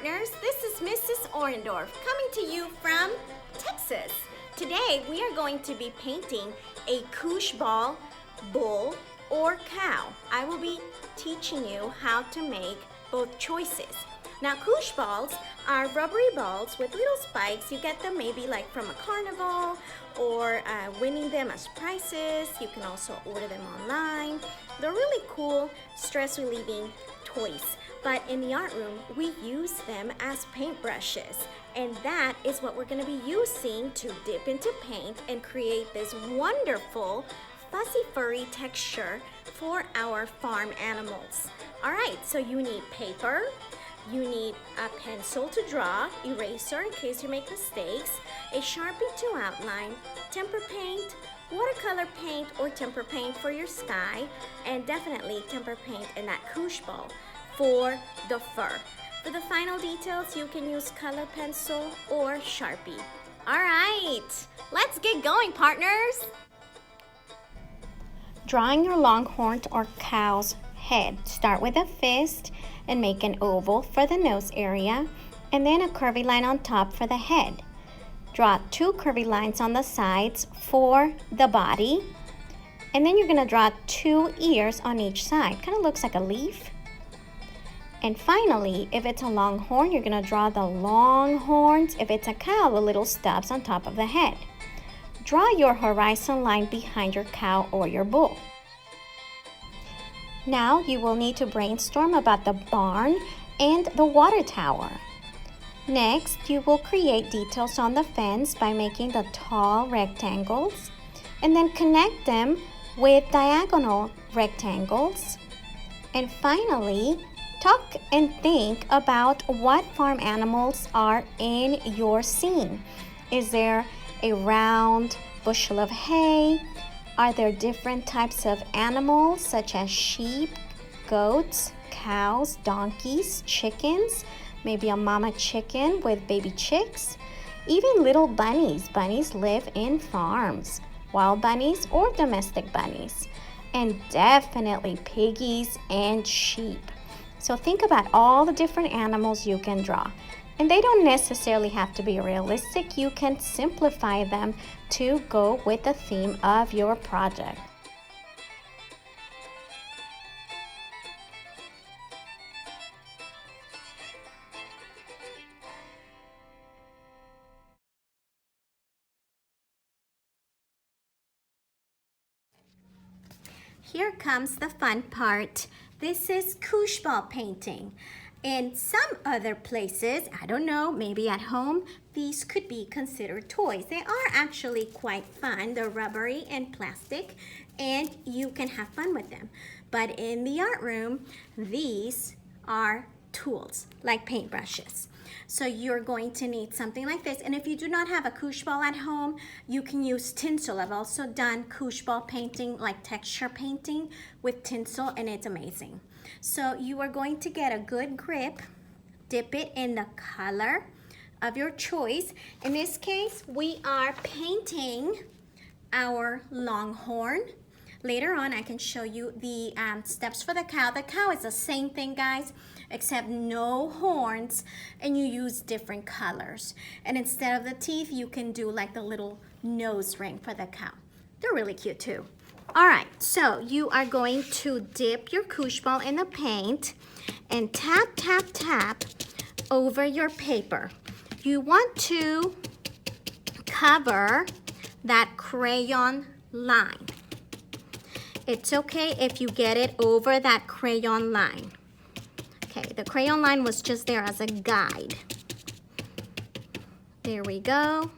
partners. This is Mrs. Orendorf coming to you from Texas. Today we are going to be painting a Koosh ball, bull, or cow. I will be teaching you how to make both choices. Now, Koosh balls are rubbery balls with little spikes. You get them maybe like from a carnival or winning them as prizes. You can also order them online. They're really cool, stress-relieving toys. But in the art room, we use them as paintbrushes. And that is what we're going to be using to dip into paint and create this wonderful fuzzy furry texture for our farm animals. All right, so you need paper. You need a pencil to draw, eraser in case you make mistakes, a Sharpie to outline, tempera paint, watercolor paint or tempera paint for your sky, and definitely tempera paint in that Koosh ball for the fur. For the final details, you can use color pencil or Sharpie. All right, let's get going, partners. Drawing your longhorn or cow's head. Start with a fist and make an oval for the nose area and then a curvy line on top for the head. Draw two curvy lines on the sides for the body, and then you're going to draw two ears on each side. Kind of looks like a leaf. And finally, if it's a longhorn, you're going to draw the long horns. If it's a cow, the little stubs on top of the head. Draw your horizon line behind your cow or your bull. Now you will need to brainstorm about the barn and the water tower. Next, you will create details on the fence by making the tall rectangles and then connect them with diagonal rectangles. And finally, talk and think about what farm animals are in your scene. Is there a round bushel of hay? Are there different types of animals such as sheep, goats, cows, donkeys, chickens, maybe a mama chicken with baby chicks, even little bunnies. Bunnies live in farms, wild bunnies or domestic bunnies, and definitely piggies and sheep. So think about all the different animals you can draw. And they don't necessarily have to be realistic. You can simplify them to go with the theme of your project. Here comes the fun part. This is Koosh ball painting. In some other places, I don't know, maybe at home, these could be considered toys. They are actually quite fun. They're rubbery and plastic, and you can have fun with them. But in the art room, these are tools, like paintbrushes. So you're going to need something like this. And if you do not have a Koosh ball at home, you can use tinsel. I've also done Koosh ball painting, like texture painting with tinsel, and it's amazing. So you are going to get a good grip, dip it in the color of your choice. In this case, we are painting our longhorn. Later on, I can show you the steps for the cow. The cow is the same thing, guys, except no horns, and you use different colors. And instead of the teeth, you can do like the little nose ring for the cow. They're really cute too. All right, so you are going to dip your Koosh ball in the paint and tap, tap, tap over your paper. You want to cover that crayon line. It's okay if you get it over that crayon line. Okay, the crayon line was just there as a guide. There we go.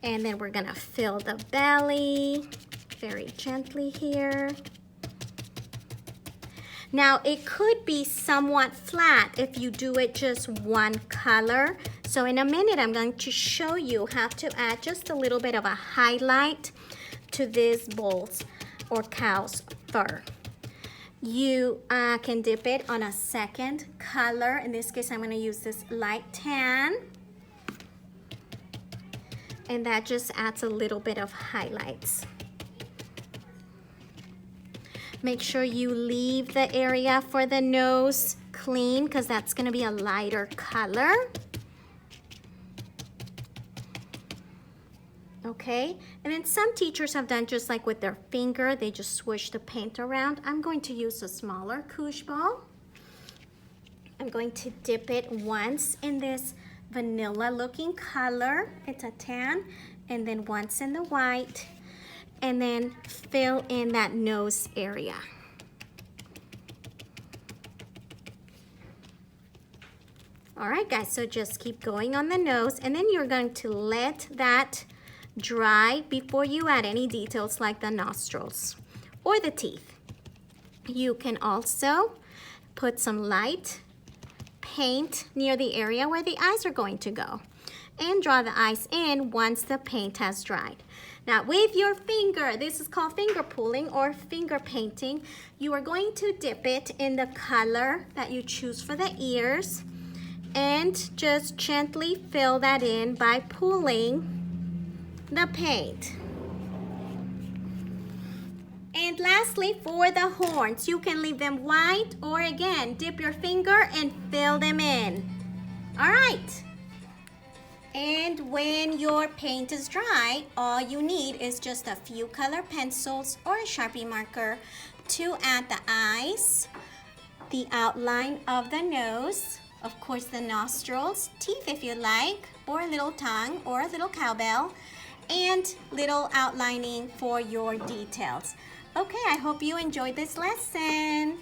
And then we're gonna fill the belly very gently here. Now it could be somewhat flat if you do it just one color. So in a minute, I'm going to show you how to add just a little bit of a highlight to this bull's or cow's fur. You can dip it on a second color. In this case, I'm gonna use this light tan. And that just adds a little bit of highlights. Make sure you leave the area for the nose clean because that's going to be a lighter color. Okay, and then some teachers have done just like with their finger, they just swish the paint around. I'm going to use a smaller Koosh ball. I'm going to dip it once in this vanilla looking color, it's a tan, and then once in the white, and then fill in that nose area. All right guys, so just keep going on the nose, and then you're going to let that dry before you add any details like the nostrils or the teeth. You can also put some light paint near the area where the eyes are going to go and draw the eyes in once the paint has dried. Now with your finger, this is called finger pulling or finger painting, you are going to dip it in the color that you choose for the ears and just gently fill that in by pulling the paint. And lastly, for the horns, you can leave them white or again, dip your finger and fill them in. All right. And when your paint is dry, all you need is just a few color pencils or a Sharpie marker to add the eyes, the outline of the nose, of course the nostrils, teeth if you like, or a little tongue or a little cowbell, and little outlining for your details. Okay, I hope you enjoyed this lesson.